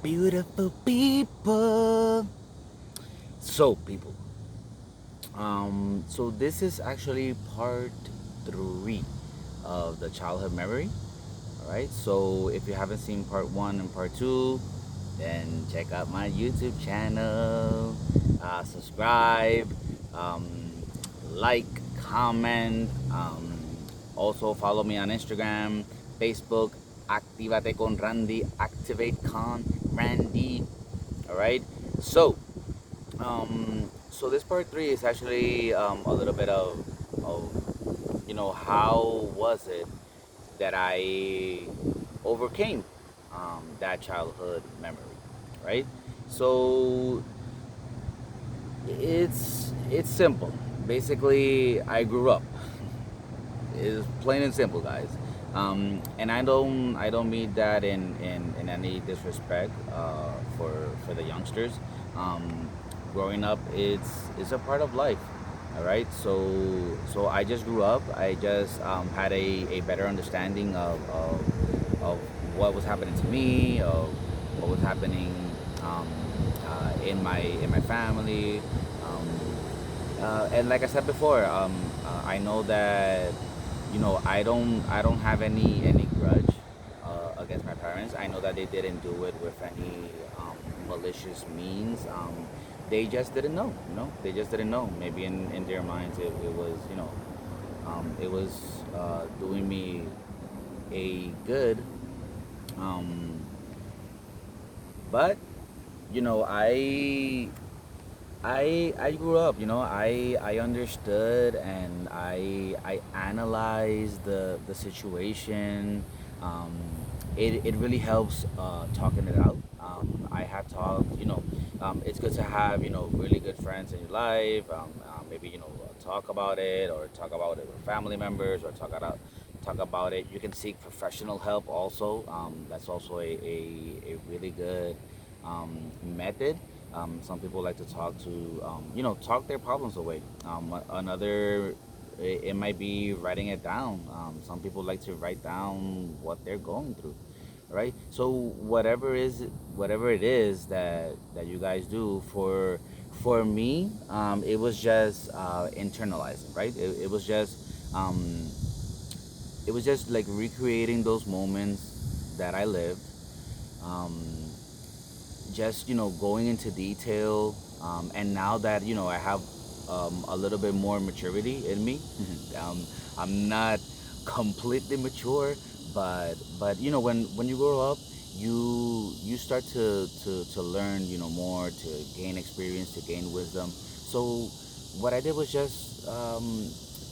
Beautiful people. So, people. So this is actually part three of the childhood memory. All right. So if you haven't seen part one and part two, then check out my YouTube channel. Subscribe. Um, like, comment. Also follow me on Instagram, Facebook. Activate con Randy. Activate con Randy. All right. So this part three is actually a little bit of how was it that I overcame that childhood memory, right? So it's simple. Basically, I grew up. It's plain and simple, guys. And I don't mean that in any disrespect for the youngsters. Um, Growing up, it's a part of life. All right. So I just grew up. I just had a better understanding of what was happening to me, of what was happening um, in my family. And like I said before, I know that I don't have any grudge against my parents. I know that they didn't do it with any malicious means. They just didn't know. They just didn't know. Maybe in their minds it was it was doing me a good. Um, but I grew up, I understood and I analyzed the situation. Um, it really helps talking it out. I have talked, it's good to have, really good friends in your life. Maybe, talk about it or talk about it with family members or talk about it. You can seek professional help also. That's also a really good method. Some people like to talk to, talk their problems away. Another, it might be writing it down. Some people like to write down what they're going through, right? So whatever it is that you guys do, for me, it was just internalizing, right? Um, it was just like recreating those moments that I lived. Um, just going into detail, and now that I have a little bit more maturity in me. um, I'm not completely mature, but when you grow up, you start to learn more, to gain experience, to gain wisdom. So what I did was just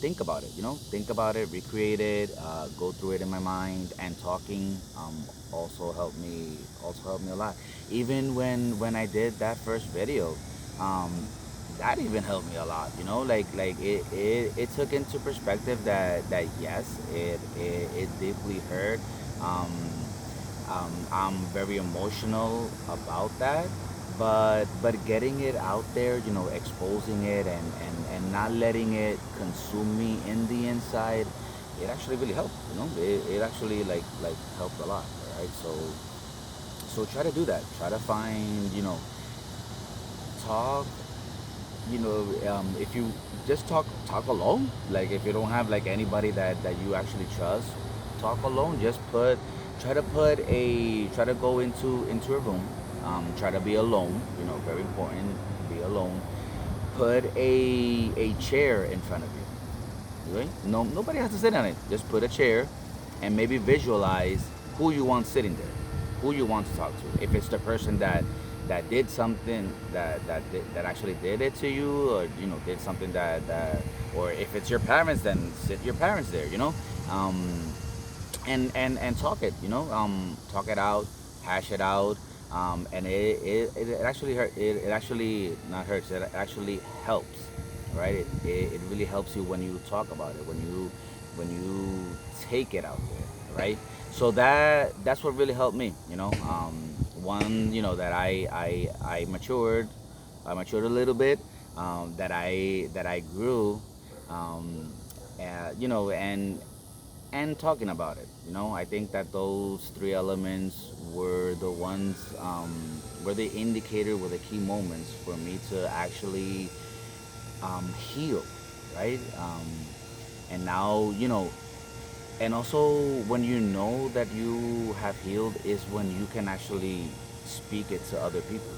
think about it, recreate it, go through it in my mind, and talking also helped me a lot. Even when I did that first video, um, that even helped me a lot. Like it took into perspective that yes, it deeply hurt. Um, I'm very emotional about that, but getting it out there, exposing it and not letting it consume me in the inside, it actually really helped. It actually like helped a lot. All right, so try to do that. Try to find, talk. If you just talk alone, like if you don't have like anybody that you actually trust, talk alone. Just try to go into a room. Try to be alone. Very important. Be alone. Put a chair in front of you. Right? No, nobody has to sit on it. Just put a chair, and maybe visualize who you want sitting there, who you want to talk to. If it's the person that did something that actually did it to you, or did something or if it's your parents, then sit your parents there. Um, and talk it. Talk it out, hash it out. And it actually it actually not hurts. It actually helps, right? It really helps you when you talk about it, when you take it out there, right? So that's what really helped me. One, that I matured a little bit, that I grew, um, and and talking about it. I think that those three elements were the ones, were the indicator, were the key moments for me to actually heal, right? And now, and also when you know that you have healed is when you can actually speak it to other people,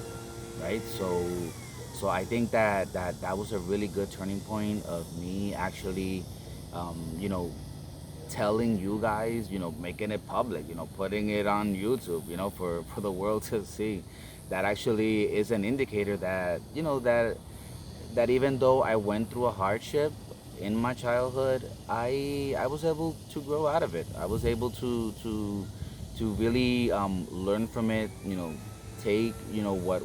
right? So I think that was a really good turning point of me actually, you know, telling you guys, making it public, putting it on YouTube, for the world to see. That actually is an indicator that, that even though I went through a hardship in my childhood, I was able to grow out of it. I was able to really learn from it. Take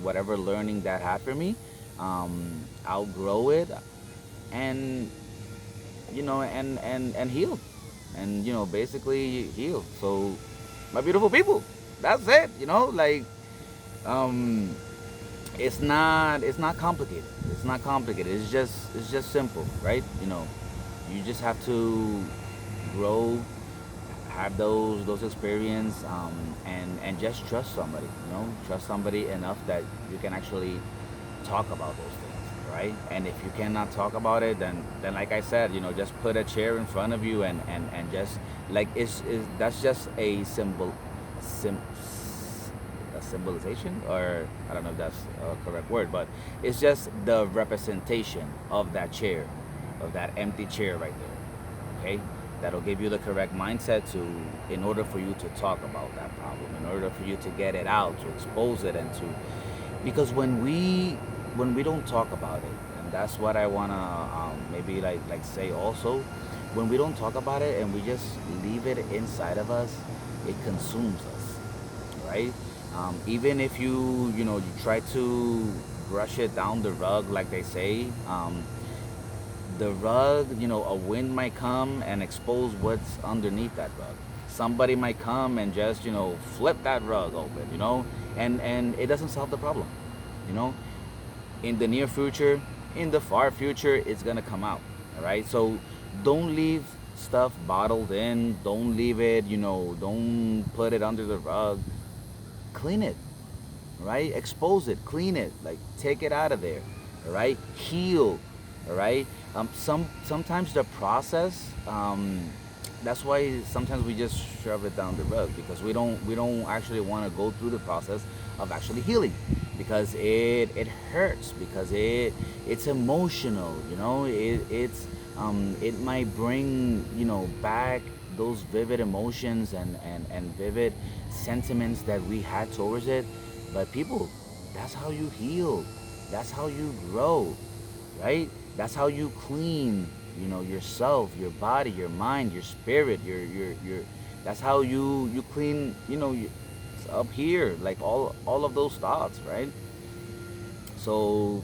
whatever learning that had for me, outgrow it, and and heal, and basically heal. So, my beautiful people, that's it. Like, um, it's not complicated. It's not complicated. It's just simple, right? You just have to grow, have those experience, and just trust somebody. Trust somebody enough that you can actually talk about those things, right? And if you cannot talk about it, then like I said, just put a chair in front of you, and just like that's just a sim, a symbolization, or I don't know if that's a correct word, but it's just the representation of that chair, of that empty chair right there. Okay, that'll give you the correct mindset to, in order for you to talk about that problem, in order for you to get it out, to expose it, and to, because when we don't talk about it, and that's what I wanna, maybe like say also, when we don't talk about it and we just leave it inside of us, it consumes us, right? Even if you try to brush it down the rug, like they say, the rug, a wind might come and expose what's underneath that rug. Somebody might come and just flip that rug open, and it doesn't solve the problem, you know. In the near future, in the far future, it's gonna come out. All right. So don't leave stuff bottled in. Don't leave it. Don't put it under the rug. Clean it, right? Expose it, clean it, like take it out of there, all right? Heal, all right? Sometimes the process, that's why sometimes we just shove it down the rug, because we don't actually want to go through the process of actually healing, because it hurts, because it's emotional, it might bring back those vivid emotions, and vivid sentiments that we had towards it. But people, that's how you heal, that's how you grow, right? That's how you clean, yourself, your body, your mind, your spirit, your that's how you clean, up here, like all of those thoughts, right? So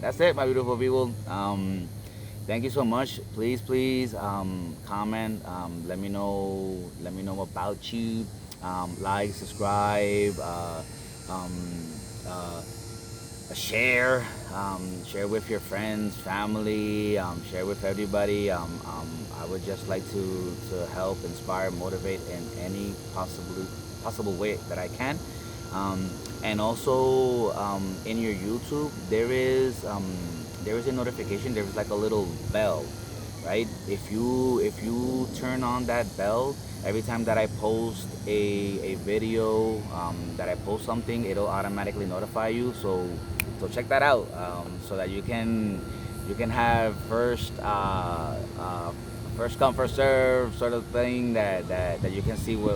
that's it, my beautiful people. Thank you so much. Please, comment. Let me know about you. Like, subscribe, um, uh, share with your friends, family, share with everybody. I would just like to help, inspire, motivate in any possible way that I can. And also, in your YouTube, there is a notification. There is like a little bell, right? If you turn on that bell, every time that I post a video, that I post something, it'll automatically notify you. So check that out, so that you can have first come first serve sort of thing, that you can see what